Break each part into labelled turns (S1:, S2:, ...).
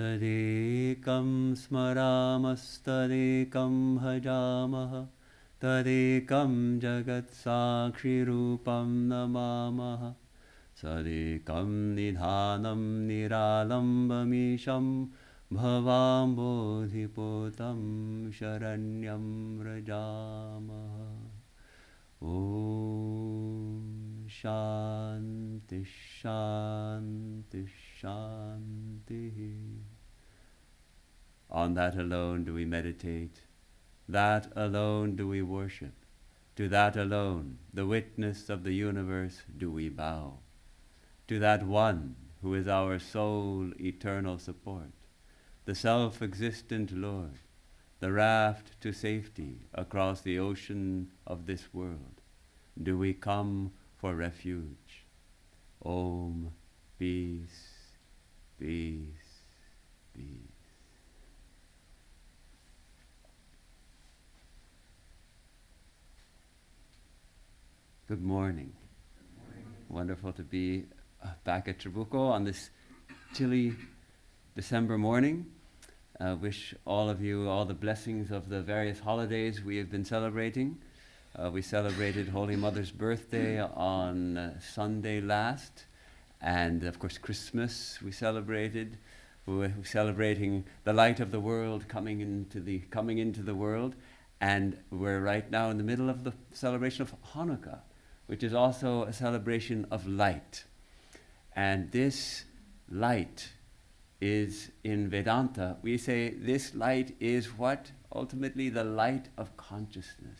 S1: Tadekam smaramastarekam bhajamaha Tadekam jagat sakshi rupam namamaha Sadekam nidhanam niralambamisham Bhavam bodhipotam sharanyam rajamaha Om Shanti Shanti Shanti. On that alone do we meditate. That alone do we worship. To that alone, the witness of the universe, do we bow. To that one who is our sole eternal support, the self-existent Lord, the raft to safety across the ocean of this world, do we come for refuge. Om, peace, peace, peace. Good morning. Wonderful to be back at Trabuco on this chilly December morning. Wish all of you all the blessings of the various holidays we have been celebrating. We celebrated Holy Mother's birthday on Sunday last, and of course Christmas we celebrated. We're celebrating the light of the world coming into the world, and we're right now in the middle of the celebration of Hanukkah, which is also a celebration of light. And this light is, in Vedanta, we say this light is what? Ultimately the light of consciousness.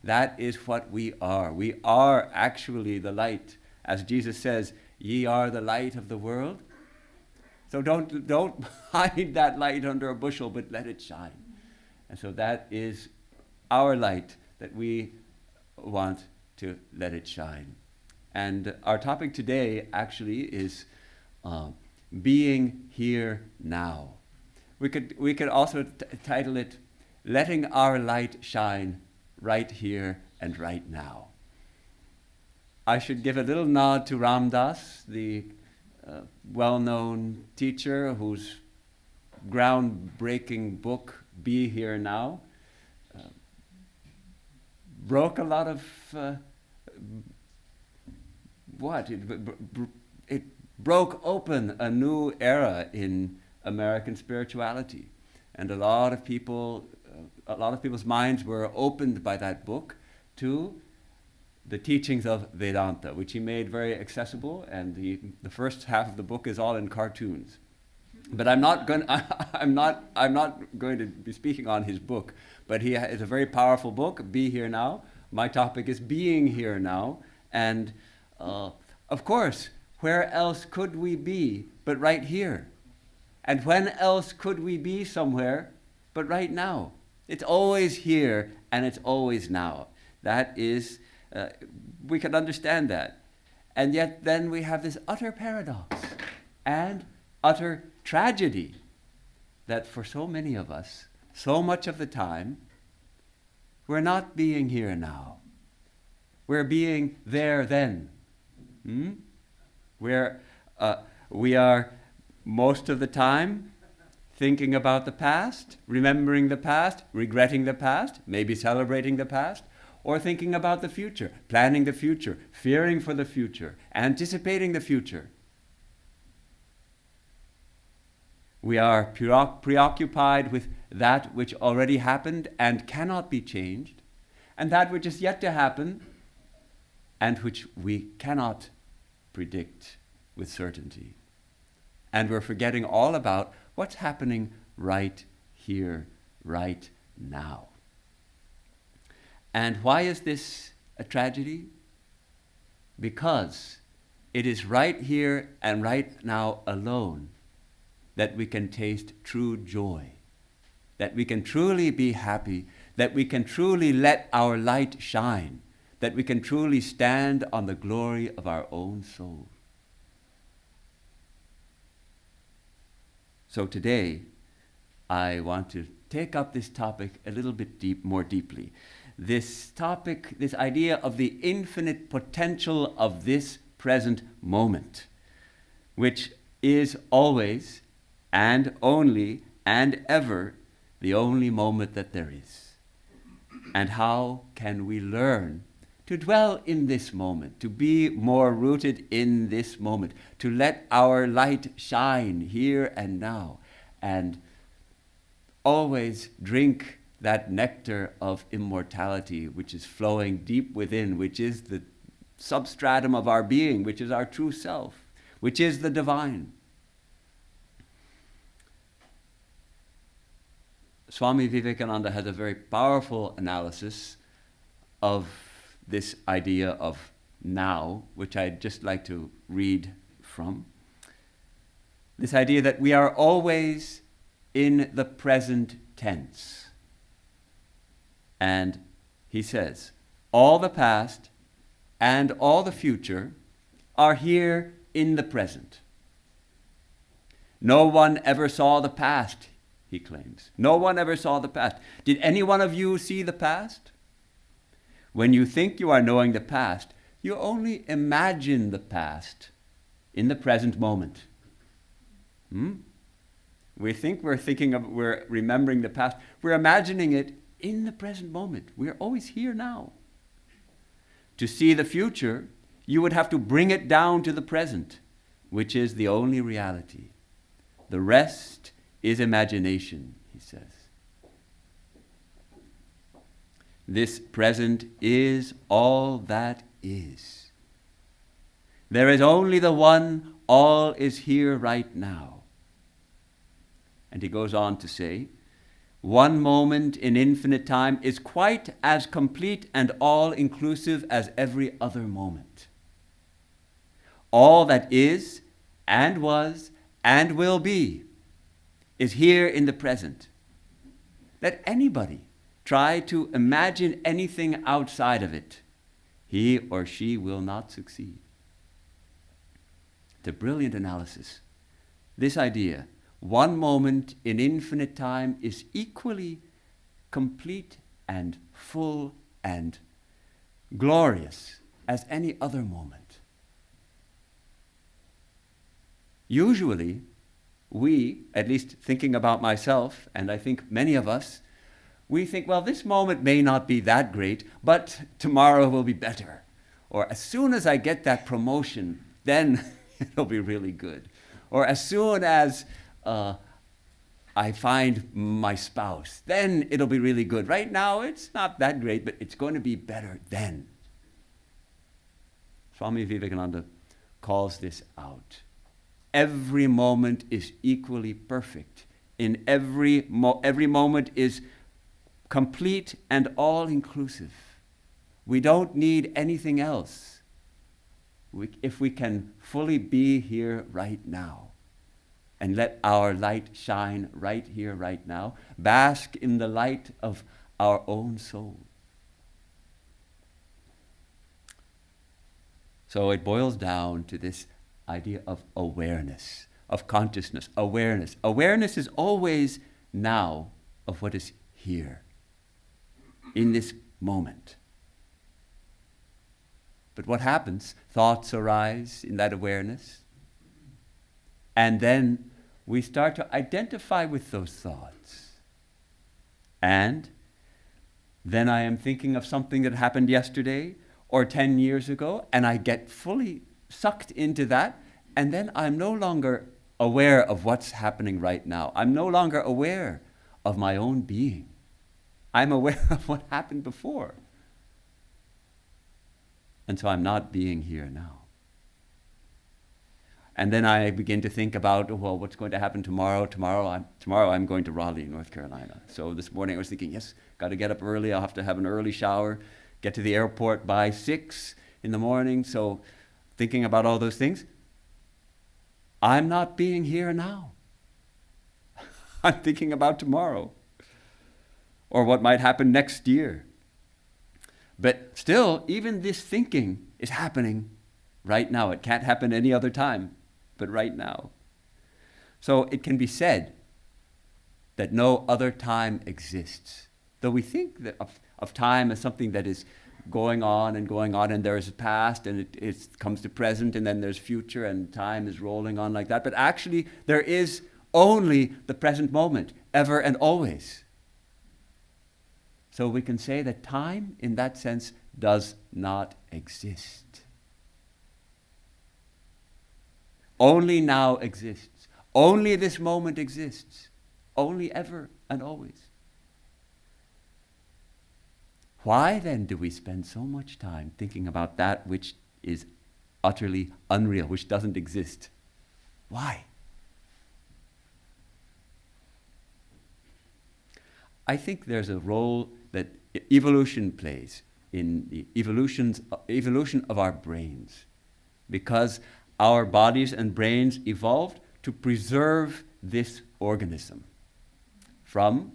S1: That is what we are. We are actually the light. As Jesus says, ye are the light of the world. So don't hide that light under a bushel, but let it shine. And so that is our light that we want to let it shine. And our topic today actually is being here now. We could also title it, Letting Our Light Shine Right Here and Right Now. I should give a little nod to Ram Dass, the well-known teacher whose groundbreaking book, Be Here Now, broke a lot of it broke open a new era in American spirituality, and a lot of people's minds were opened by that book to the teachings of Vedanta, which he made very accessible. And the first half of the book is all in cartoons. But I'm not going to be speaking on his book. But it's a very powerful book. Be Here Now. My topic is being here now, and of course, where else could we be but right here? And when else could we be somewhere but right now? It's always here and it's always now. That is, we can understand that. And yet then we have this utter paradox and utter tragedy that for so many of us, so much of the time, we're not being here now. We're being there then. We are most of the time thinking about the past, remembering the past, regretting the past, maybe celebrating the past, or thinking about the future, planning the future, fearing for the future, anticipating the future. We are preoccupied with that which already happened and cannot be changed, and that which is yet to happen and which we cannot predict with certainty. And we're forgetting all about what's happening right here, right now. And why is this a tragedy? Because it is right here and right now alone that we can taste true joy, that we can truly be happy, that we can truly let our light shine, that we can truly stand on the glory of our own soul. So today, I want to take up this topic a little bit more deeply. This topic, this idea of the infinite potential of this present moment, which is always and only and ever the only moment that there is. And how can we learn to dwell in this moment, to be more rooted in this moment, to let our light shine here and now, and always drink that nectar of immortality which is flowing deep within, which is the substratum of our being, which is our true self, which is the divine. Swami Vivekananda has a very powerful analysis of this idea of now, which I'd just like to read from. This idea that we are always in the present tense. And he says, all the past and all the future are here in the present. No one ever saw the past, he claims. No one ever saw the past. Did any one of you see the past? When you think you are knowing the past, you only imagine the past in the present moment. We think we're remembering the past. We're imagining it in the present moment. We're always here now. To see the future, you would have to bring it down to the present, which is the only reality. The rest is imagination, he says. This present is all that is. There is only the one, all is here right now. And he goes on to say, one moment in infinite time is quite as complete and all-inclusive as every other moment. All that is and was and will be is here in the present. Let anybody try to imagine anything outside of it. He or she will not succeed. It's a brilliant analysis. This idea, one moment in infinite time, is equally complete and full and glorious as any other moment. Usually, we, at least thinking about myself, and I think many of us, we think, well, this moment may not be that great, but tomorrow will be better. Or as soon as I get that promotion, then it'll be really good. Or as soon as I find my spouse, then it'll be really good. Right now, it's not that great, but it's going to be better then. Swami Vivekananda calls this out. Every moment is equally perfect. In every moment is complete and all-inclusive. We don't need anything else if we can fully be here right now and let our light shine right here, right now, bask in the light of our own soul. So it boils down to this idea of awareness, of consciousness, awareness. Awareness is always now of what is here, in this moment. But what happens? Thoughts arise in that awareness, and then we start to identify with those thoughts. And then I am thinking of something that happened yesterday or 10 years ago, and I get fully sucked into that, and then I'm no longer aware of what's happening right now. I'm no longer aware of my own being. I'm aware of what happened before. And so I'm not being here now. And then I begin to think about, well, what's going to happen tomorrow? Tomorrow I'm going to Raleigh, North Carolina. So this morning I was thinking, yes, got to get up early. I'll have to have an early shower, get to the airport by 6 in the morning. So thinking about all those things, I'm not being here now. I'm thinking about tomorrow or what might happen next year. But still, even this thinking is happening right now. It can't happen any other time but right now. So it can be said that no other time exists. Though we think that of time as something that is going on, and there is a past, and it comes to present, and then there's future, and time is rolling on like that. But actually, there is only the present moment, ever and always. So we can say that time, in that sense, does not exist. Only now exists. Only this moment exists. Only ever and always. Why then do we spend so much time thinking about that which is utterly unreal, which doesn't exist? Why? I think there's a role that evolution plays in the evolution of our brains, because our bodies and brains evolved to preserve this organism from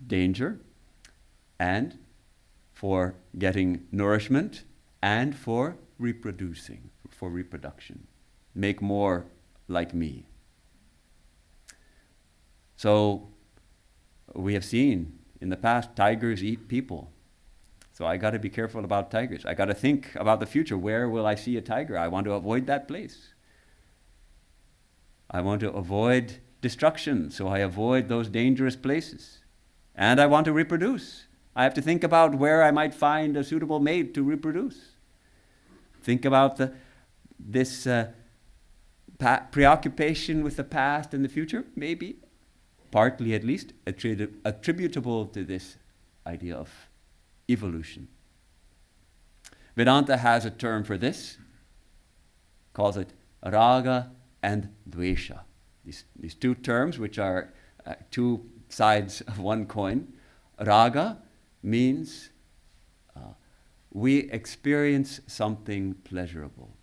S1: danger and for getting nourishment and for reproducing, for reproduction. Make more like me. So we have seen in the past tigers eat people. So I got to be careful about tigers. I got to think about the future. Where will I see a tiger? I want to avoid that place. I want to avoid destruction, so I avoid those dangerous places. And I want to reproduce. I have to think about where I might find a suitable mate to reproduce. Think about this preoccupation with the past and the future, maybe, partly at least, attributable to this idea of evolution. Vedanta has a term for this, calls it raga and dvesha. These two terms, which are two sides of one coin. Raga means we experience something pleasurable.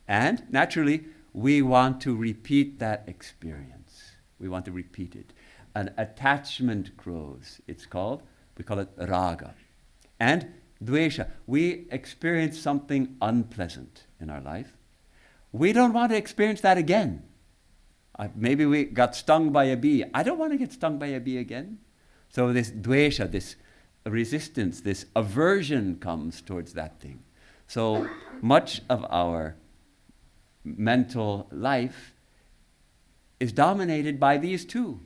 S1: And naturally, we want to repeat that experience. We want to repeat it. An attachment grows, it's called. We call it raga. And dvesha, we experience something unpleasant in our life. We don't want to experience that again. Maybe we got stung by a bee. I don't want to get stung by a bee again. So this dvesha, this resistance, this aversion comes towards that thing. So much of our mental life is dominated by these two.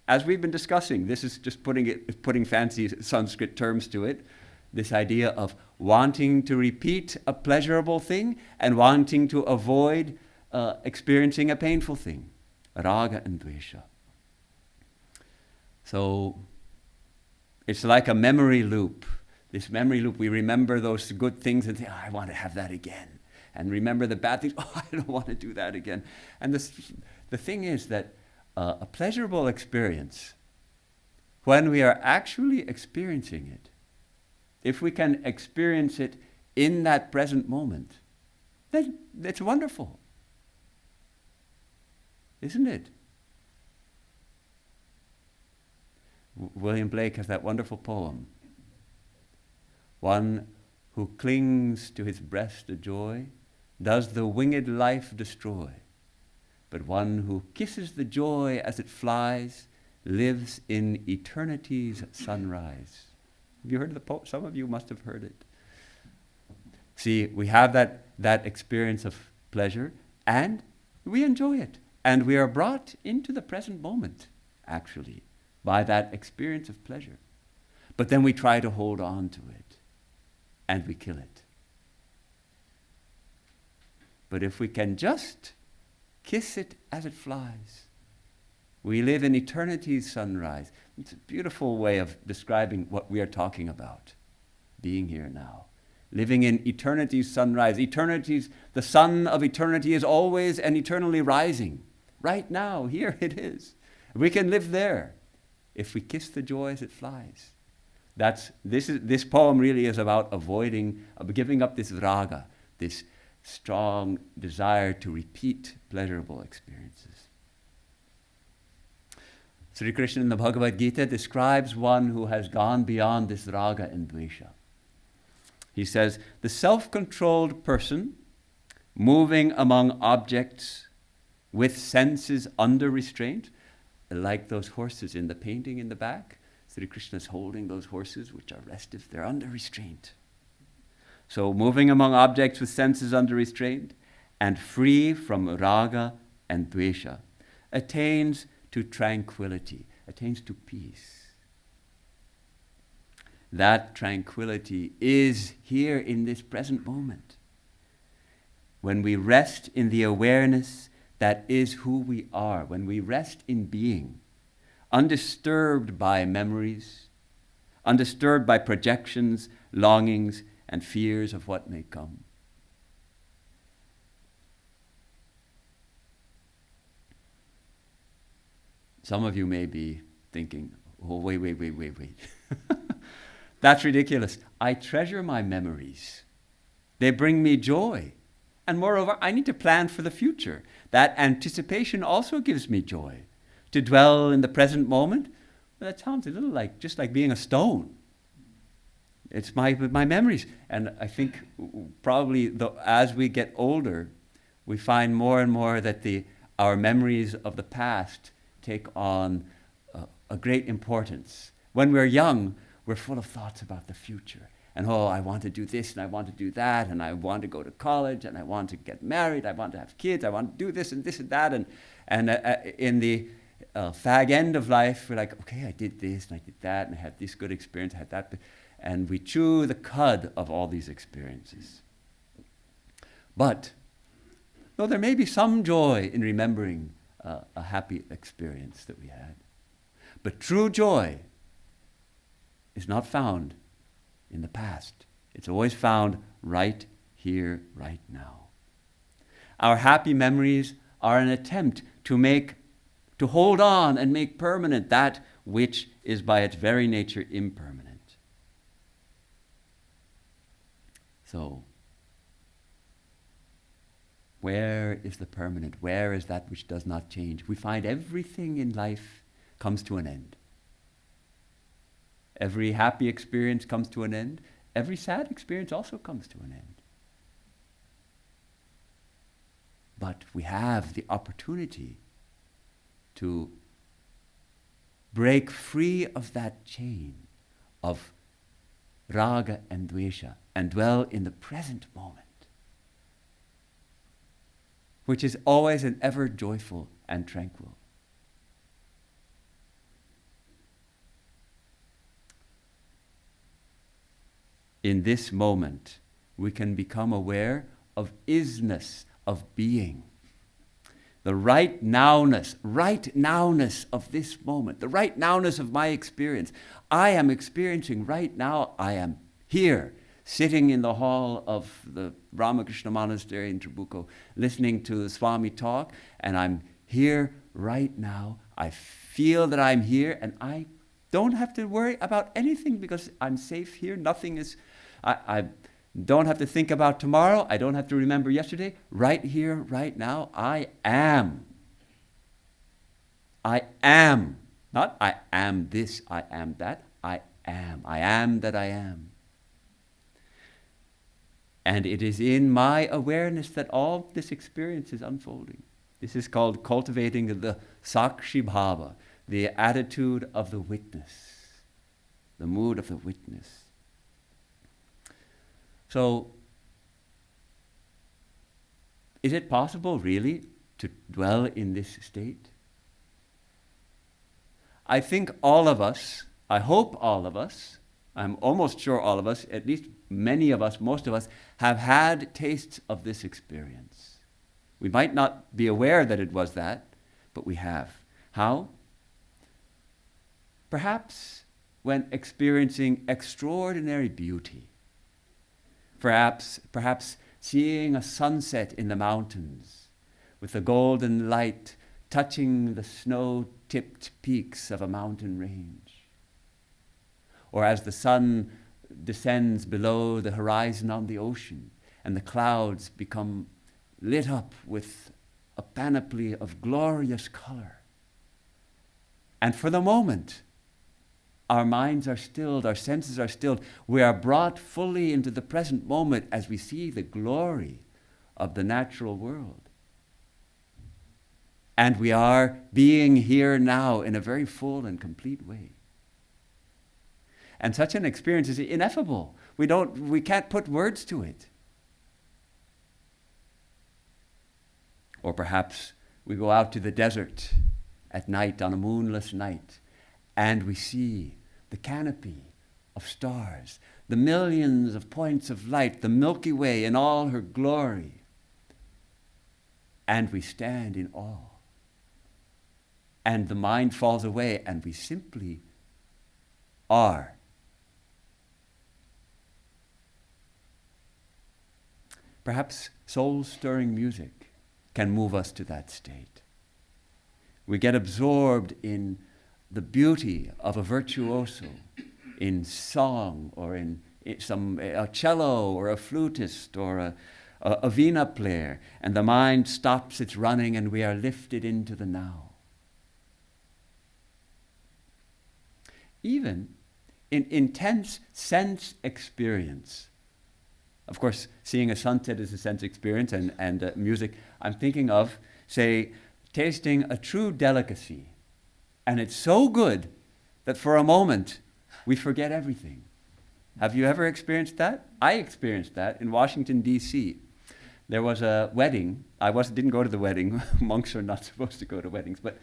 S1: As we've been discussing, this is just putting fancy Sanskrit terms to it, this idea of wanting to repeat a pleasurable thing and wanting to avoid experiencing a painful thing. Raga and dvesha. So it's like a memory loop. This memory loop, we remember those good things and think, I want to have that again. And remember the bad things, I don't want to do that again. And the thing is that a pleasurable experience, when we are actually experiencing it, if we can experience it in that present moment, then it's wonderful. Isn't it? William Blake has that wonderful poem. One who clings to his breast a joy does the winged life destroy. But one who kisses the joy as it flies lives in eternity's sunrise. Have you heard of the poem? Some of you must have heard it. See, we have that experience of pleasure and we enjoy it. And we are brought into the present moment, actually, by that experience of pleasure. But then we try to hold on to it and we kill it. But if we can just kiss it as it flies, we live in eternity's sunrise. It's a beautiful way of describing what we are talking about, being here now. Living in eternity's sunrise. The sun of eternity is always and eternally rising. Right now, here it is. We can live there if we kiss the joy as it flies. This poem really is about giving up this raga, this strong desire to repeat pleasurable experiences. Sri Krishna in the Bhagavad Gita describes one who has gone beyond this raga and dvesha. He says, the self-controlled person moving among objects with senses under restraint, like those horses in the painting in the back. Sri Krishna is holding those horses which are restive, they're under restraint. So moving among objects with senses under restraint and free from raga and dvesha, attains to tranquility, attains to peace. That tranquility is here in this present moment. When we rest in the awareness that is who we are, when we rest in being, undisturbed by memories, undisturbed by projections, longings, and fears of what may come. Some of you may be thinking, oh, wait. That's ridiculous. I treasure my memories. They bring me joy. And moreover, I need to plan for the future. That anticipation also gives me joy. To dwell in the present moment, well, that sounds a little like just like being a stone. It's my memories. And I think probably as we get older, we find more and more that our memories of the past take on a great importance. When we're young, we're full of thoughts about the future. And I want to do this and I want to do that and I want to go to college and I want to get married, I want to have kids, I want to do this and that. And in the fag end of life, we're like, okay, I did this and I did that and I had this good experience, I had that. And we chew the cud of all these experiences. But, though there may be some joy in remembering a happy experience that we had, but true joy is not found in the past. It's always found right here, right now. Our happy memories are an attempt to hold on and make permanent that which is by its very nature impermanent. So, where is the permanent? Where is that which does not change? We find everything in life comes to an end. Every happy experience comes to an end. Every sad experience also comes to an end. But we have the opportunity to break free of that chain of raga and dvesha and dwell in the present moment, which is always and ever joyful and tranquil. In this moment, we can become aware of isness, of being. The right nowness of this moment, the right nowness of my experience. I am experiencing right now, I am here, sitting in the hall of the Ramakrishna Monastery in Trabuco, listening to the Swami talk, and I'm here right now. I feel that I'm here, and I don't have to worry about anything because I'm safe here. Nothing is... I don't have to think about tomorrow. I don't have to remember yesterday. Right here, right now, I am. I am. Not I am this, I am that. I am. I am that I am. And it is in my awareness that all this experience is unfolding. This is called cultivating the Sakshi Bhava, the attitude of the witness, the mood of the witness. So, is it possible really to dwell in this state? I think all of us, I hope all of us, I'm almost sure all of us, at least many of us, most of us, have had tastes of this experience. We might not be aware that it was that, but we have. How? Perhaps when experiencing extraordinary beauty. Perhaps seeing a sunset in the mountains with the golden light touching the snow-tipped peaks of a mountain range. Or as the sun descends below the horizon on the ocean and the clouds become lit up with a panoply of glorious color. And for the moment, our minds are stilled, our senses are stilled. We are brought fully into the present moment as we see the glory of the natural world. And we are being here now in a very full and complete way. And such an experience is ineffable. We can't put words to it. Or perhaps We go out to the desert at night, on a moonless night, and we see the canopy of stars, the millions of points of light, the Milky Way in all her glory. And we stand in awe. And the mind falls away, and we simply are. Perhaps soul-stirring music can move us to that state. We get absorbed in the beauty of a virtuoso, in song, or in a cello, or a flutist, or a vina player, and the mind stops its running, and we are lifted into the now. Even in intense sense experience, of course, seeing a sunset is a sense experience, and music, I'm thinking of, say, tasting a true delicacy. And it's so good that for a moment, we forget everything. Have you ever experienced that? I experienced that in Washington, D.C. There was a wedding. Didn't go to the wedding. Monks are not supposed to go to weddings. But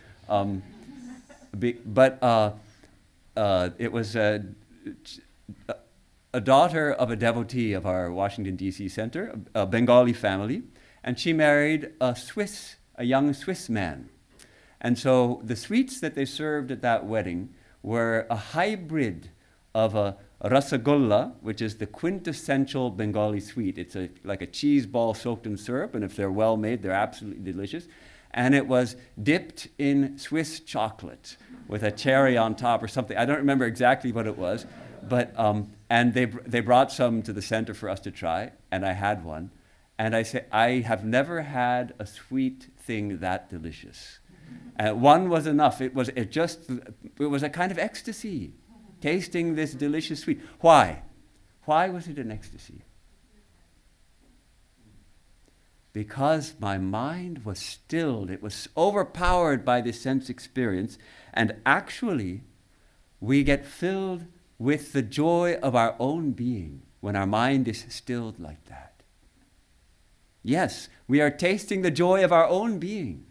S1: it was a daughter of a devotee of our Washington, D.C. center, a Bengali family, and she married a young Swiss man. And so the sweets that they served at that wedding were a hybrid of a rasagolla, which is the quintessential Bengali sweet. It's like a cheese ball soaked in syrup, and if they're well made, they're absolutely delicious. And it was dipped in Swiss chocolate with a cherry on top or something. I don't remember exactly what it was, but and they brought some to the center for us to try, and I had one. And I say, I have never had a sweet thing that delicious. One was enough. It was a kind of ecstasy, tasting this delicious sweet. Why? Why was it an ecstasy? Because my mind was stilled. It was overpowered by this sense experience, and actually, we get filled with the joy of our own being when our mind is stilled like that. Yes, we are tasting the joy of our own being.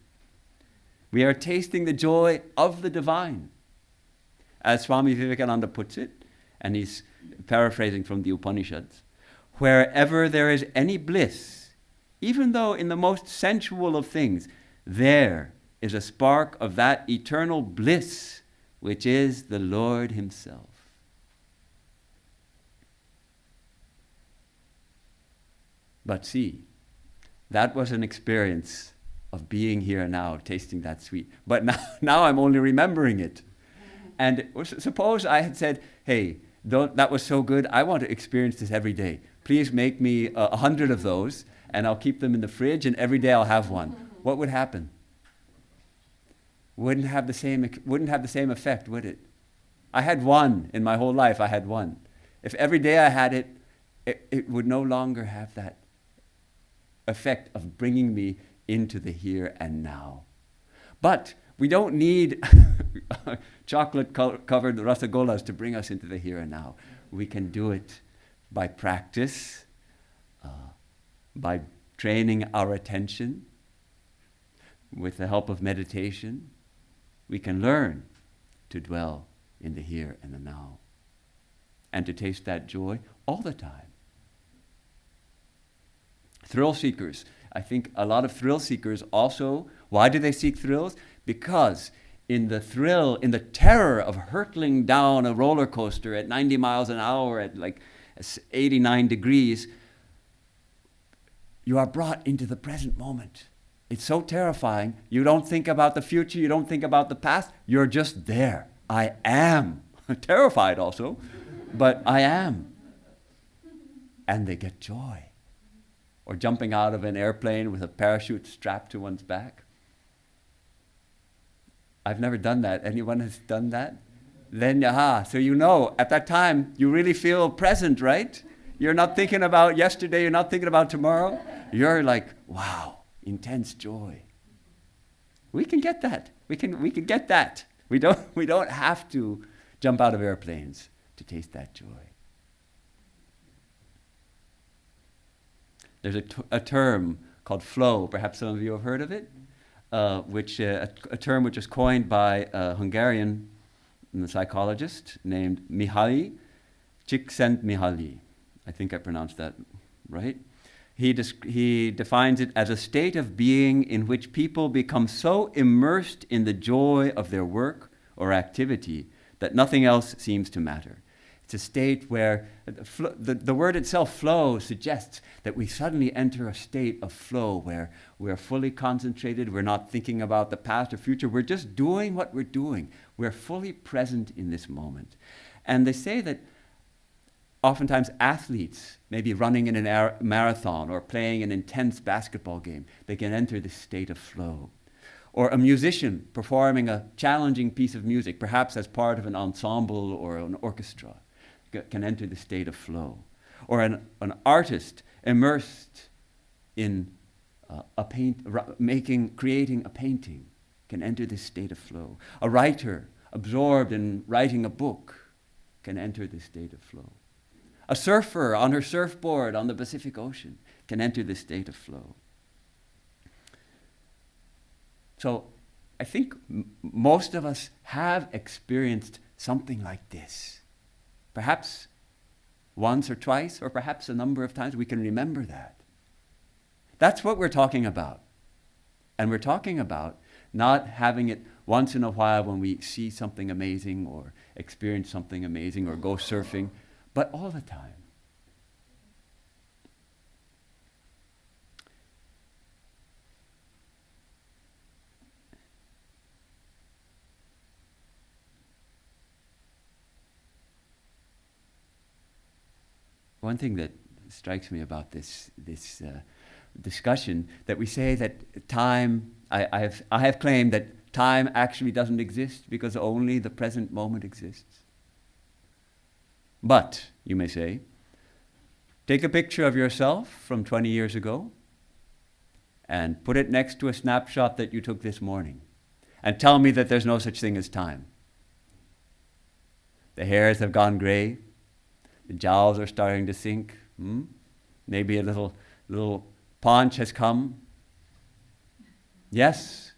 S1: We are tasting the joy of the divine. As Swami Vivekananda puts it, and he's paraphrasing from the Upanishads, wherever there is any bliss, even though in the most sensual of things, there is a spark of that eternal bliss, which is the Lord Himself. But see, that was an experience of being here now, tasting that sweet. But now I'm only remembering it. And suppose I had said, hey, that was so good, I want to experience this every day. Please make me 100 of those, and I'll keep them in the fridge, and every day I'll have one. What would happen? Wouldn't have the same effect, would it? I had one in my whole life. I had one. If every day I had it, it would no longer have that effect of bringing me into the here and now. But we don't need chocolate-covered rasagollas to bring us into the here and now. We can do it by practice, by training our attention. With the help of meditation, we can learn to dwell in the here and the now, and to taste that joy all the time. Thrill seekers. I think a lot of thrill seekers also, why do they seek thrills? Because in the thrill, in the terror of hurtling down a roller coaster at 90 miles an hour at like 89 degrees, you are brought into the present moment. It's so terrifying. You don't think about the future, you don't think about the past, you're just there. I am. Terrified also, but I am. And they get joy. Or jumping out of an airplane with a parachute strapped to one's back. I've never done that. Anyone has done that? Then, so you know, at that time, you really feel present, right? You're not thinking about yesterday, you're not thinking about tomorrow. You're like, wow, intense joy. We can get that. We can get that. We don't have to jump out of airplanes to taste that joy. There's a term called flow. Perhaps some of you have heard of it. a term which was coined by a Hungarian psychologist named Mihaly Csikszentmihalyi. I think I pronounced that right. He defines it as a state of being in which people become so immersed in the joy of their work or activity that nothing else seems to matter. It's a state where the word itself, flow, suggests that we suddenly enter a state of flow where we're fully concentrated, we're not thinking about the past or future, we're just doing what we're doing. We're fully present in this moment. And they say that oftentimes athletes, maybe running in a marathon or playing an intense basketball game, they can enter this state of flow. Or a musician performing a challenging piece of music, perhaps as part of an ensemble or an orchestra, can enter the state of flow. Or an artist immersed in creating a painting can enter this state of flow. A writer absorbed in writing a book can enter this state of flow. A surfer on her surfboard on the Pacific Ocean can enter this state of flow. So I think most of us have experienced something like this. Perhaps once or twice, or perhaps a number of times, we can remember that. That's what we're talking about. And we're talking about not having it once in a while when we see something amazing or experience something amazing or go surfing, but all the time. One thing that strikes me about this discussion, that we say that time, I have claimed that time actually doesn't exist because only the present moment exists. But, you may say, take a picture of yourself from 20 years ago and put it next to a snapshot that you took this morning and tell me that there's no such thing as time. The hairs have gone gray. The jowls are starting to sink. Maybe a little paunch has come. Yes.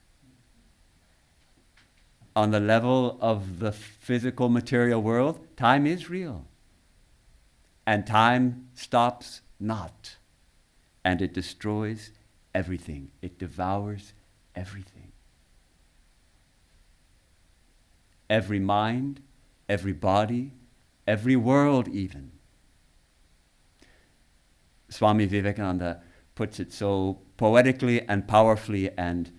S1: On the level of the physical material world, time is real. And time stops not. And it destroys everything. It devours everything. Every mind, every body, every world even. Swami Vivekananda puts it so poetically and powerfully and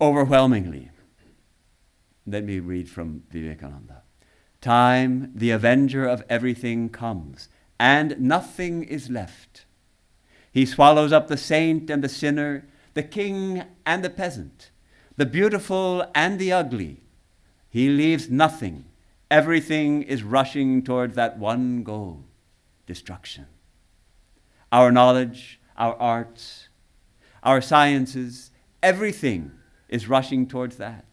S1: overwhelmingly. Let me read from Vivekananda. Time, the avenger of everything, comes, and nothing is left. He swallows up the saint and the sinner, the king and the peasant, the beautiful and the ugly. He leaves nothing. Everything is rushing toward that one goal, destruction. Our knowledge, our arts, our sciences, everything is rushing towards that.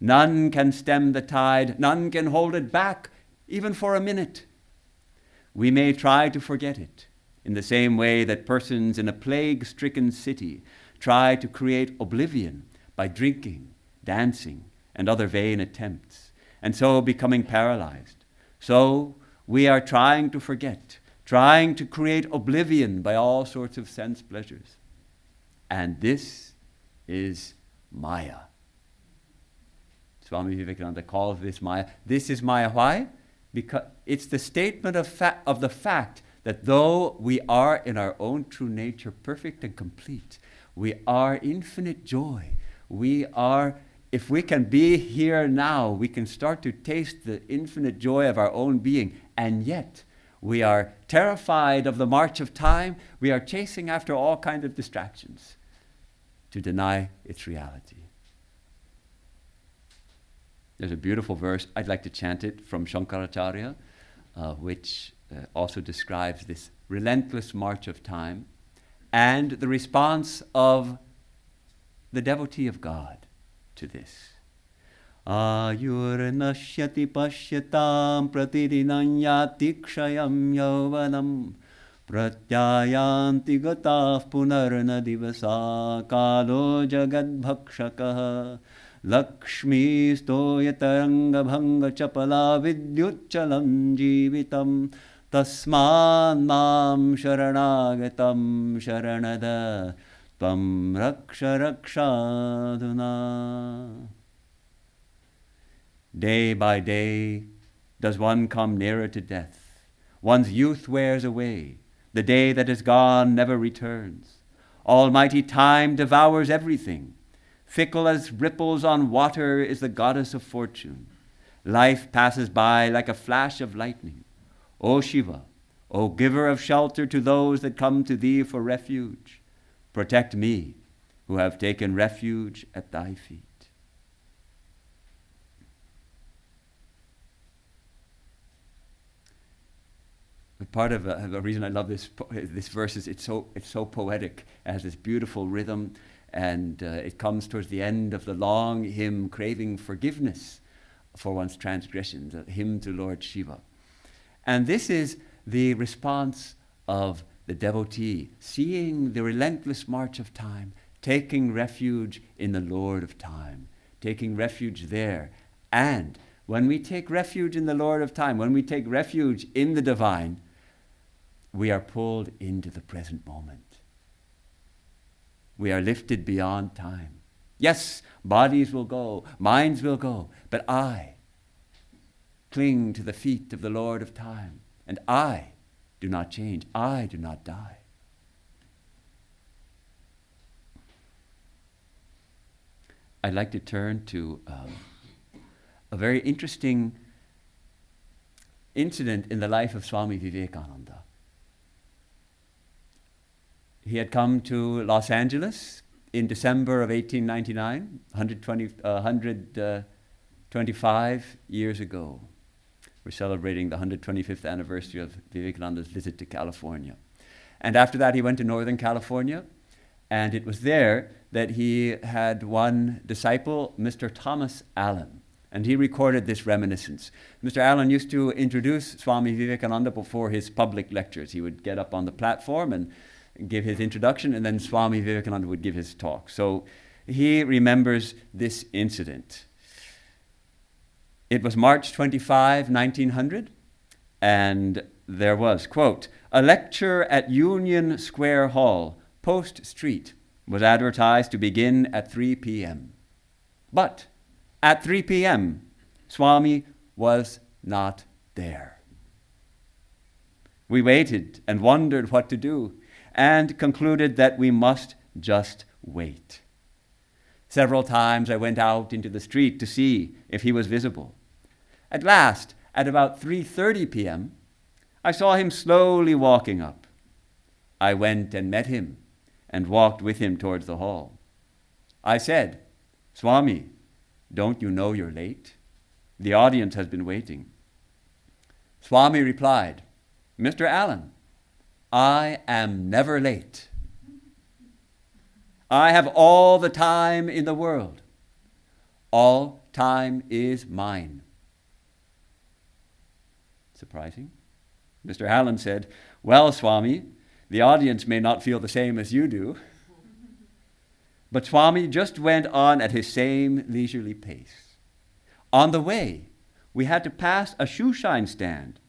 S1: None can stem the tide, none can hold it back, even for a minute. We may try to forget it, in the same way that persons in a plague-stricken city try to create oblivion by drinking, dancing, and other vain attempts, and so becoming paralyzed. So we are trying to forget, trying to create oblivion by all sorts of sense pleasures. And this is Maya. Swami Vivekananda calls this Maya. This is Maya. Why? Because it's the statement of the fact that though we are in our own true nature perfect and complete, we are infinite joy. We are, if we can be here now, we can start to taste the infinite joy of our own being, and yet we are terrified of the march of time. We are chasing after all kinds of distractions to deny its reality. There's a beautiful verse, I'd like to chant it, from Shankaracharya, which also describes this relentless march of time and the response of the devotee of God to this. Ayurnashyati pashyatam pratirinanyati kshayam yauvanam Pratyayanti gatah punarna divasa kalo jagad bhakshakah Lakshmi stoyataranga bhanga chapala vidyuchalam jivitam Tasman mam sharanagatam sharanada Tvam raksha rakshaduna. Day by day does one come nearer to death. One's youth wears away. The day that is gone never returns. Almighty time devours everything. Fickle as ripples on water is the goddess of fortune. Life passes by like a flash of lightning. O Shiva, O giver of shelter to those that come to thee for refuge, protect me, who have taken refuge at thy feet. Part of the reason I love this verse is it's so poetic. It has this beautiful rhythm, and it comes towards the end of the long hymn craving forgiveness for one's transgressions, a hymn to Lord Shiva. And this is the response of the devotee, seeing the relentless march of time, taking refuge in the Lord of time, taking refuge there. And when we take refuge in the Lord of time, when we take refuge in the divine, we are pulled into the present moment. We are lifted beyond time. Yes, bodies will go, minds will go, but I cling to the feet of the Lord of time, and I do not change. I do not die. I'd like to turn to a very interesting incident in the life of Swami Vivekananda. He had come to Los Angeles in December of 1899, 125 years ago. We're celebrating the 125th anniversary of Vivekananda's visit to California. And after that, he went to Northern California, and it was there that he had one disciple, Mr. Thomas Allen, and he recorded this reminiscence. Mr. Allen used to introduce Swami Vivekananda before his public lectures. He would get up on the platform and give his introduction, and then Swami Vivekananda would give his talk. So he remembers this incident. It was March 25, 1900, and there was, quote, a lecture at Union Square Hall, Post Street, was advertised to begin at 3 p.m. But at 3 p.m., Swami was not there. We waited and wondered what to do, and concluded that we must just wait. Several times I went out into the street to see if he was visible. At last, at about 3:30 p.m., I saw him slowly walking up. I went and met him and walked with him towards the hall. I said, Swami, don't you know you're late? The audience has been waiting. Swami replied, Mr. Allen, I am never late. I have all the time in the world. All time is mine. Surprising? Mr. Allen said, well, Swami, the audience may not feel the same as you do. But Swami just went on at his same leisurely pace. On the way, we had to pass a shoe shine stand.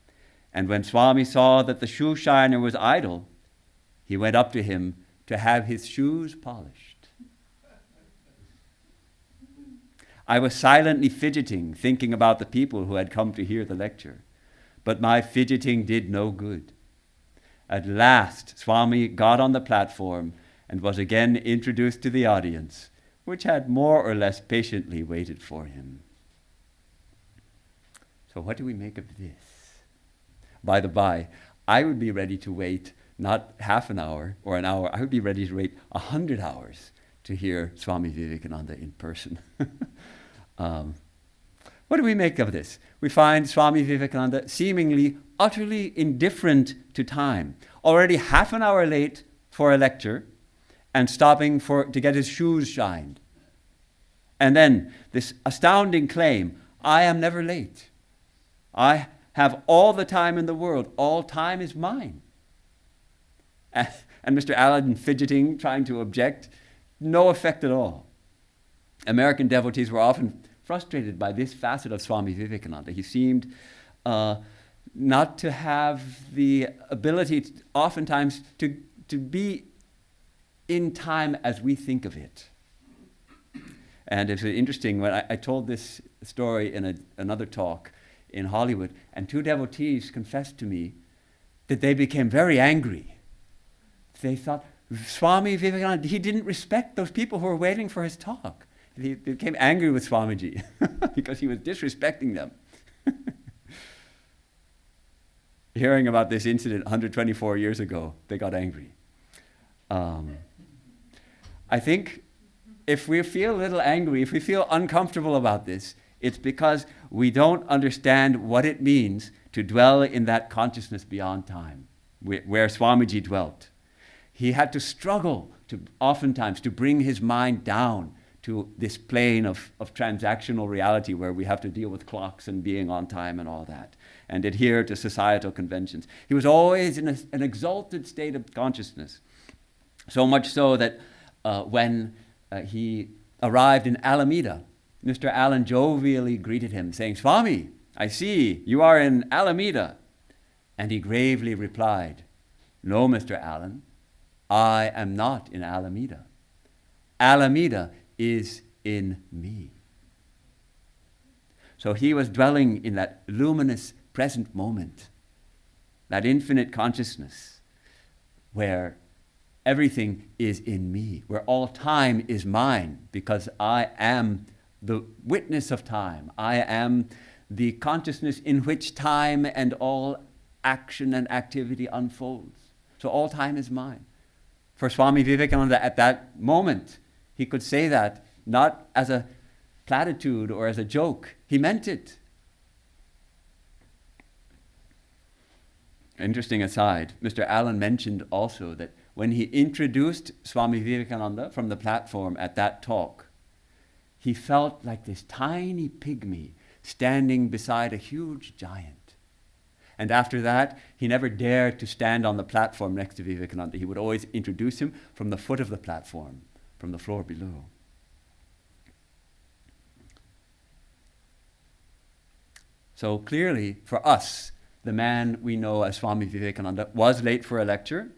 S1: And when Swami saw that the shoe shiner was idle, he went up to him to have his shoes polished. I was silently fidgeting, thinking about the people who had come to hear the lecture. But my fidgeting did no good. At last, Swami got on the platform and was again introduced to the audience, which had more or less patiently waited for him. So what do we make of this? By the by, I would be ready to wait not half an hour or an hour. I would be ready to wait 100 hours to hear Swami Vivekananda in person. What do we make of this? We find Swami Vivekananda seemingly utterly indifferent to time, already half an hour late for a lecture and stopping to get his shoes shined. And then this astounding claim, I am never late. I have all the time in the world. All time is mine. and Mr. Allen fidgeting, trying to object. No effect at all. American devotees were often frustrated by this facet of Swami Vivekananda. He seemed not to have the ability, oftentimes, to be in time as we think of it. And it's interesting, when I told this story in another talk in Hollywood, and two devotees confessed to me that they became very angry. They thought, Swami Vivekananda, he didn't respect those people who were waiting for his talk. They became angry with Swamiji because he was disrespecting them. Hearing about this incident 124 years ago, they got angry. I think if we feel a little angry, if we feel uncomfortable about this, it's because we don't understand what it means to dwell in that consciousness beyond time, where Swamiji dwelt. He had to struggle oftentimes to bring his mind down to this plane of transactional reality where we have to deal with clocks and being on time and all that, and adhere to societal conventions. He was always in an exalted state of consciousness, so much so that when he arrived in Alameda, Mr. Allen jovially greeted him, saying, "Swami, I see you are in Alameda." And he gravely replied, "No, Mr. Allen, I am not in Alameda. Alameda is in me." So he was dwelling in that luminous present moment, that infinite consciousness where everything is in me, where all time is mine, because I am the witness of time. I am the consciousness in which time and all action and activity unfolds. So all time is mine. For Swami Vivekananda at that moment, he could say that not as a platitude or as a joke. He meant it. Interesting aside, Mr. Allen mentioned also that when he introduced Swami Vivekananda from the platform at that talk, he felt like this tiny pygmy standing beside a huge giant. And after that, he never dared to stand on the platform next to Vivekananda. He would always introduce him from the foot of the platform, from the floor below. So clearly, for us, the man we know as Swami Vivekananda was late for a lecture.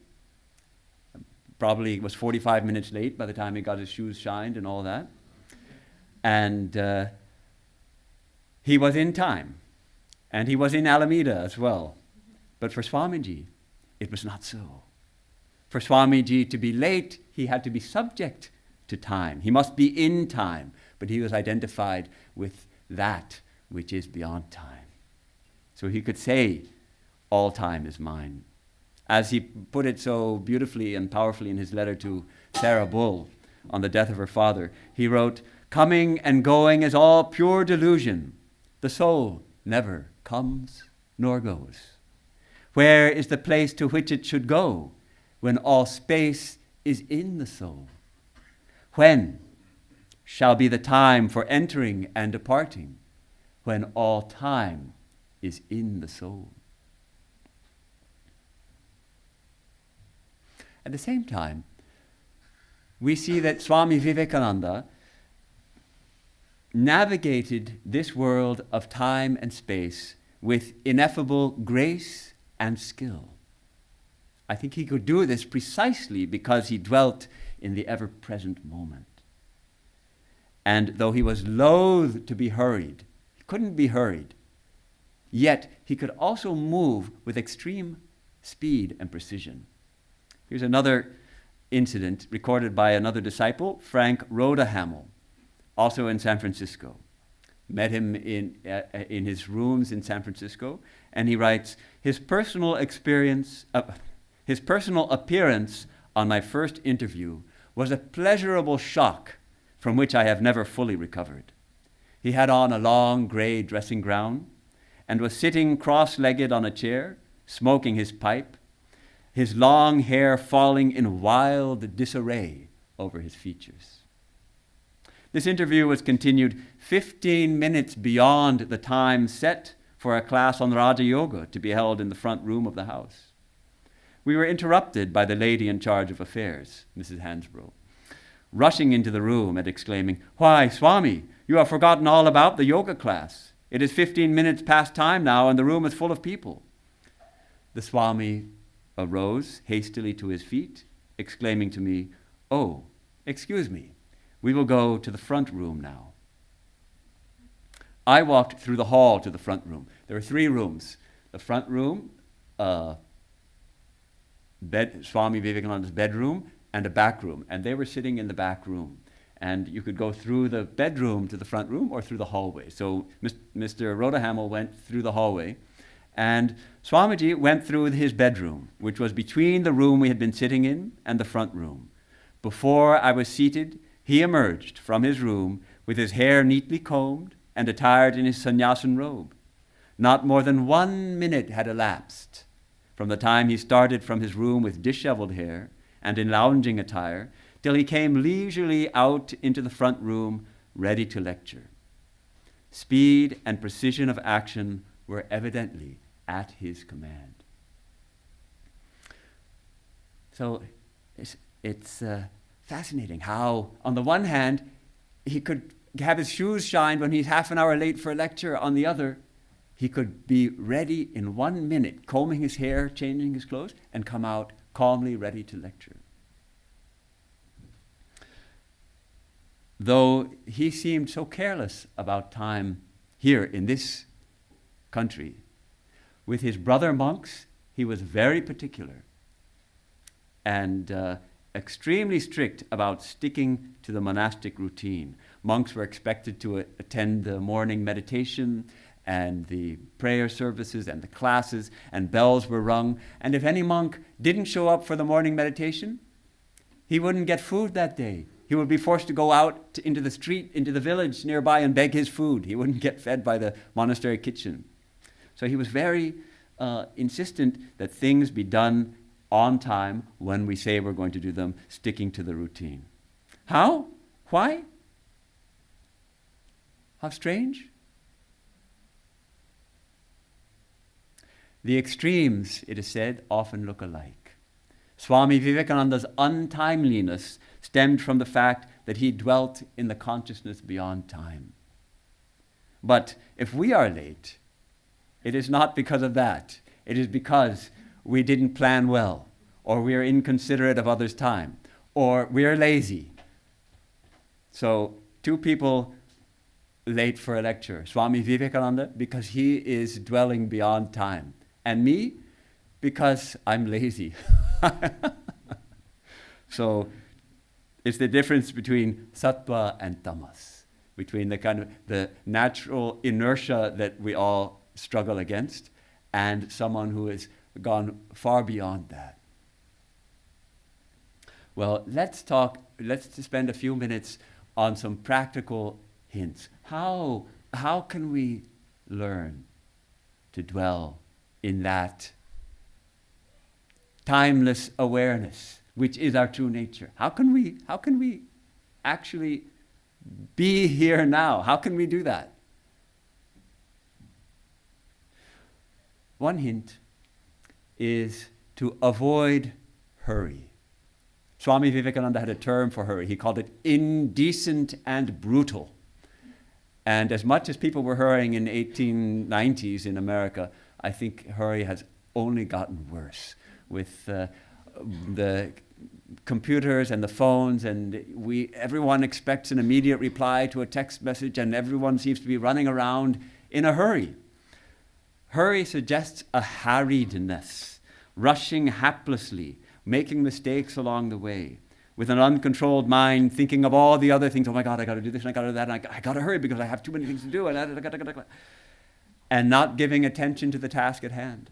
S1: Probably was 45 minutes late by the time he got his shoes shined and all that. And he was in time. And he was in Alameda as well. But for Swamiji, it was not so. For Swamiji to be late, he had to be subject to time. He must be in time. But he was identified with that which is beyond time. So he could say, all time is mine. As he put it so beautifully and powerfully in his letter to Sarah Bull on the death of her father, he wrote, "Coming and going is all pure delusion. The soul never comes nor goes. Where is the place to which it should go when all space is in the soul? When shall be the time for entering and departing, when all time is in the soul?" At the same time, we see that Swami Vivekananda navigated this world of time and space with ineffable grace and skill. I think he could do this precisely because he dwelt in the ever-present moment. And though he was loath to be hurried, he couldn't be hurried, yet he could also move with extreme speed and precision. Here's another incident recorded by another disciple, Frank Rodahamel, also in San Francisco. Met him in his rooms in San Francisco, and he writes, his personal appearance on my first interview was a pleasurable shock from which I have never fully recovered. He had on a long gray dressing gown and was sitting cross-legged on a chair, smoking his pipe, his long hair falling in wild disarray over his features. This interview was continued 15 minutes beyond the time set for a class on Raja Yoga to be held in the front room of the house. we were interrupted by the lady in charge of affairs, Mrs. Hansborough, rushing into the room and exclaiming, "Why, Swami, you have forgotten all about the yoga class. It is 15 minutes past time now and the room is full of people." The Swami arose hastily to his feet, exclaiming to me, "Oh, excuse me, we will go to the front room now." I walked through the hall to the front room. There were 3 rooms. The front room, Swami Vivekananda's bedroom, and a back room. And they were sitting in the back room. And you could go through the bedroom to the front room or through the hallway. So Mr. Rhodahamel went through the hallway. And Swamiji went through his bedroom, which was between the room we had been sitting in and the front room. Before I was seated, he emerged from his room with his hair neatly combed and attired in his sannyasin robe. Not more than 1 minute had elapsed from the time he started from his room with disheveled hair and in lounging attire till he came leisurely out into the front room ready to lecture. Speed and precision of action were evidently at his command. So it's fascinating how, on the one hand, he could have his shoes shined when he's half an hour late for a lecture. On the other, he could be ready in 1 minute, combing his hair, changing his clothes, and come out calmly ready to lecture. Though he seemed so careless about time here in this country, with his brother monks, he was very particular and extremely strict about sticking to the monastic routine. Monks were expected to attend the morning meditation and the prayer services and the classes, and bells were rung. And if any monk didn't show up for the morning meditation, he wouldn't get food that day. He would be forced to go out into the street, into the village nearby and beg his food. He wouldn't get fed by the monastery kitchen. So he was very insistent that things be done on time when we say we're going to do them, sticking to the routine. How? Why? How strange? The extremes, it is said, often look alike. Swami Vivekananda's untimeliness stemmed from the fact that he dwelt in the consciousness beyond time. But if we are late, it is not because of that. It is because we didn't plan well, or we are inconsiderate of others' time, or we are lazy. So 2 people late for a lecture. Swami Vivekananda, because he is dwelling beyond time. And me, because I'm lazy. So it's the difference between sattva and tamas, between the kind of the natural inertia that we all struggle against and someone who has gone far beyond that. Well, let's spend a few minutes on some practical hints. How can we learn to dwell in that timeless awareness, which is our true nature? How can we actually be here now? How can we do that? One hint is to avoid hurry. Swami Vivekananda had a term for hurry. He called it indecent and brutal. And as much as people were hurrying in the 1890s in America, I think hurry has only gotten worse with the computers and the phones, and everyone expects an immediate reply to a text message, and everyone seems to be running around in a hurry. Hurry suggests a harriedness, rushing haplessly, making mistakes along the way, with an uncontrolled mind, thinking of all the other things. Oh my God, I got to do this, and I got to do that, and I got to hurry because I have too many things to do, and not giving attention to the task at hand.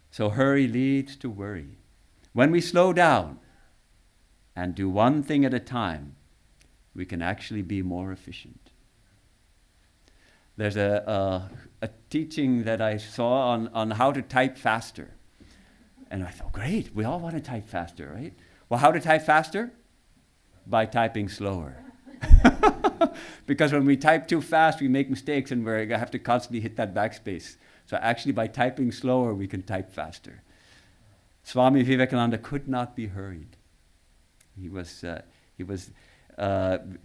S1: So hurry leads to worry. When we slow down and do one thing at a time, we can actually be more efficient. There's a teaching that I saw on how to type faster. And I thought, great, we all want to type faster, right? Well, how to type faster? By typing slower. Because when we type too fast, we make mistakes and we have to constantly hit that backspace. So actually, by typing slower, we can type faster. Swami Vivekananda could not be hurried.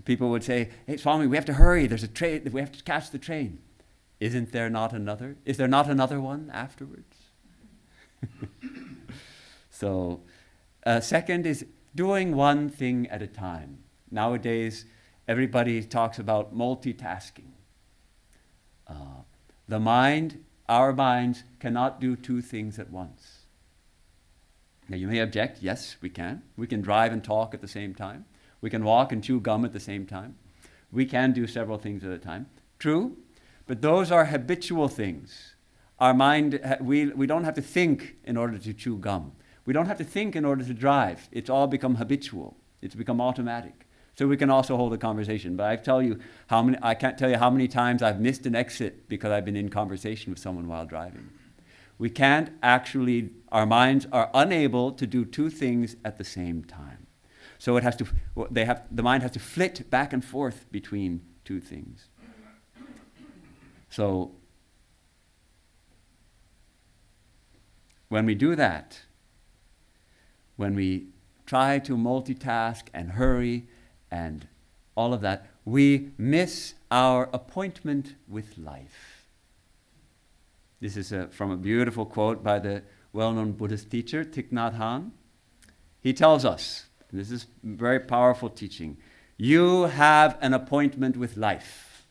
S1: People would say, "Hey, Swami, we have to hurry. There's a train. We have to catch the train." Isn't there not another? Is there not another one afterwards? So, second is doing one thing at a time. Nowadays, everybody talks about multitasking. Our minds cannot do two things at once. Now you may object, yes, we can. We can drive and talk at the same time. We can walk and chew gum at the same time. We can do several things at a time. True, but those are habitual things. Our mind, we don't have to think in order to chew gum. We don't have to think in order to drive. It's all become habitual. It's become automatic. So we can also hold a conversation. But I can't tell you how many times I've missed an exit because I've been in conversation with someone while driving. We can't actually, our minds are unable to do two things at the same time. So the mind has to flit back and forth between two things. So when we do that, when we try to multitask and hurry and all of that, we miss our appointment with life. This is from a beautiful quote by the well-known Buddhist teacher, Thich Nhat Hanh. He tells us, and this is very powerful teaching, you have an appointment with life.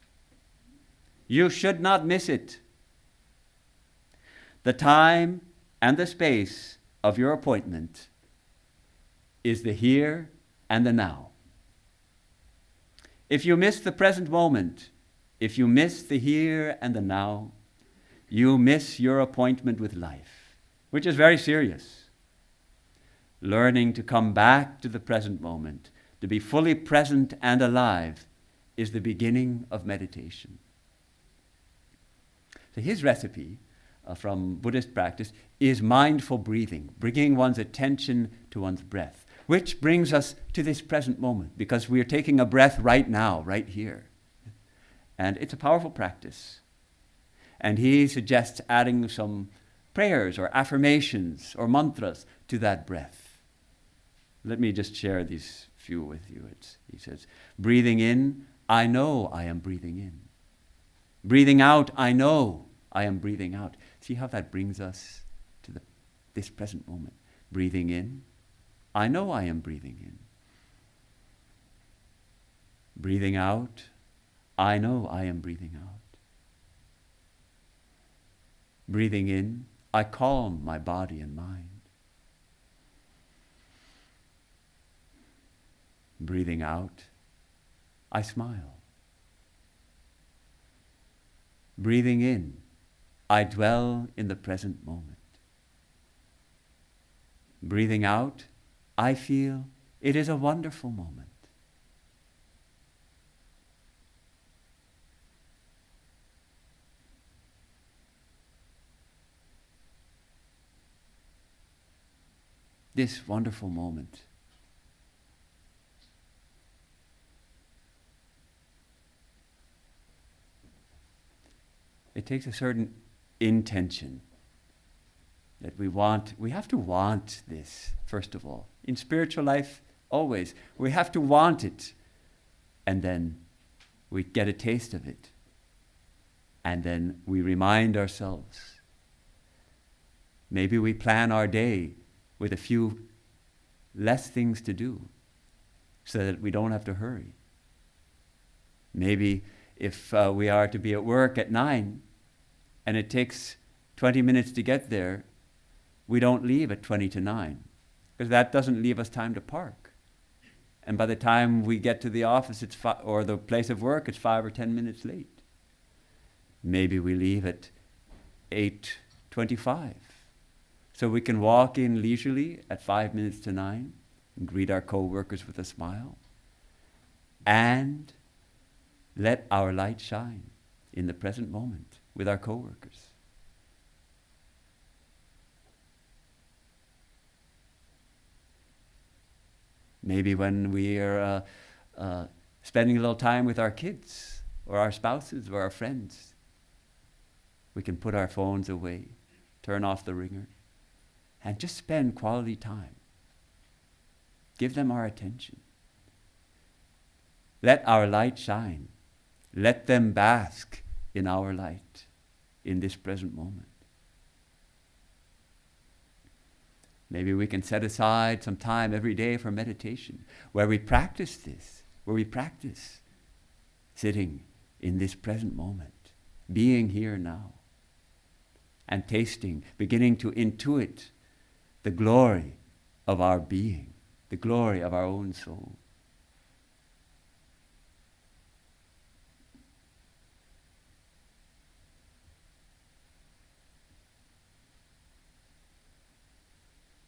S1: You should not miss it. The time and the space of your appointment is the here and the now. If you miss the present moment, if you miss the here and the now, you miss your appointment with life, which is very serious. Learning to come back to the present moment, to be fully present and alive, is the beginning of meditation. So his recipe from Buddhist practice is mindful breathing, bringing one's attention to one's breath, which brings us to this present moment, because we are taking a breath right now, right here. And it's a powerful practice. And he suggests adding some prayers or affirmations or mantras to that breath. Let me just share these few with you. He says, breathing in, I know I am breathing in. Breathing out, I know I am breathing out. See how that brings us to this present moment. Breathing in, I know I am breathing in. Breathing out, I know I am breathing out. Breathing in, I calm my body and mind. Breathing out, I smile. Breathing in, I dwell in the present moment. Breathing out, I feel it is a wonderful moment. This wonderful moment. It takes a certain intention that we have to want this, first of all. In spiritual life, always. We have to want it. And then we get a taste of it. And then we remind ourselves. Maybe we plan our day with a few less things to do so that we don't have to hurry. Maybe if we are to be at work at 9 and it takes 20 minutes to get there, we don't leave at 20 to 9 because that doesn't leave us time to park. And by the time we get to the office or the place of work, it's 5 or 10 minutes late. Maybe we leave at 8:25. So we can walk in leisurely at 5 minutes to 9 and greet our co-workers with a smile and let our light shine in the present moment with our co-workers. Maybe when we are spending a little time with our kids or our spouses or our friends, we can put our phones away, turn off the ringer, and just spend quality time. Give them our attention. Let our light shine. Let them bask in our light in this present moment. Maybe we can set aside some time every day for meditation, where we practice this, where we practice sitting in this present moment, being here now, and tasting, beginning to intuit the glory of our being, the glory of our own soul.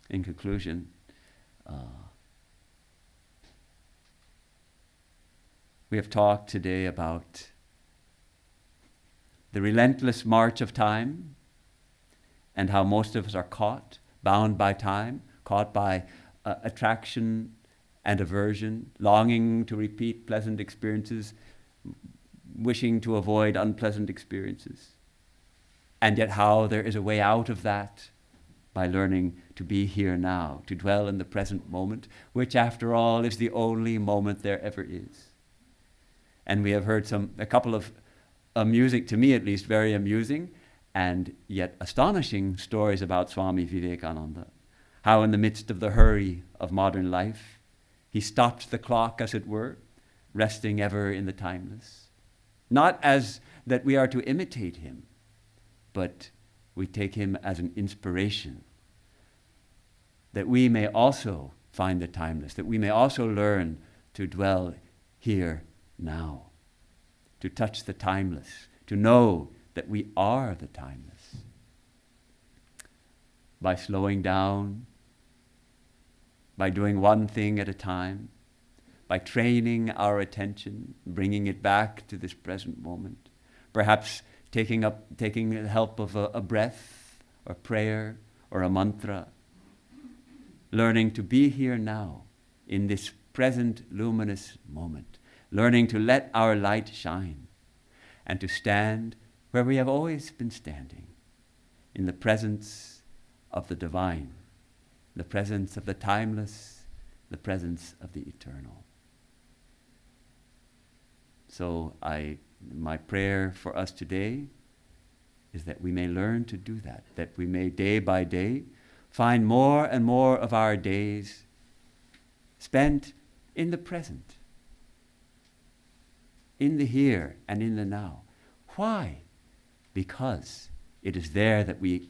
S1: In conclusion, we have talked today about the relentless march of time and how most of us are caught, bound by time, caught by attraction and aversion, longing to repeat pleasant experiences, wishing to avoid unpleasant experiences. And yet how there is a way out of that by learning to be here now, to dwell in the present moment, which after all is the only moment there ever is. And we have heard a couple of amusing, to me at least, very amusing and yet astonishing stories about Swami Vivekananda. How in the midst of the hurry of modern life, he stopped the clock, as it were, resting ever in the timeless. Not as that we are to imitate him, but we take him as an inspiration, that we may also find the timeless, that we may also learn to dwell here now, to touch the timeless, to know that we are the timeless. By slowing down, by doing one thing at a time, by training our attention, bringing it back to this present moment, perhaps taking the help of a breath or prayer or a mantra, learning to be here now in this present luminous moment, learning to let our light shine and to stand where we have always been standing, in the presence of the divine, the presence of the timeless, the presence of the eternal. So my prayer for us today is that we may learn to do that, that we may day by day find more and more of our days spent in the present, in the here and in the now. Why? Because it is there that we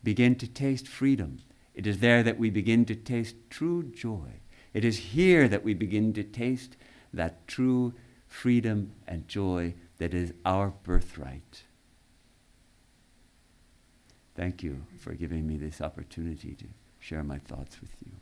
S1: begin to taste freedom. It is there that we begin to taste true joy. It is here that we begin to taste that true freedom and joy that is our birthright. Thank you for giving me this opportunity to share my thoughts with you.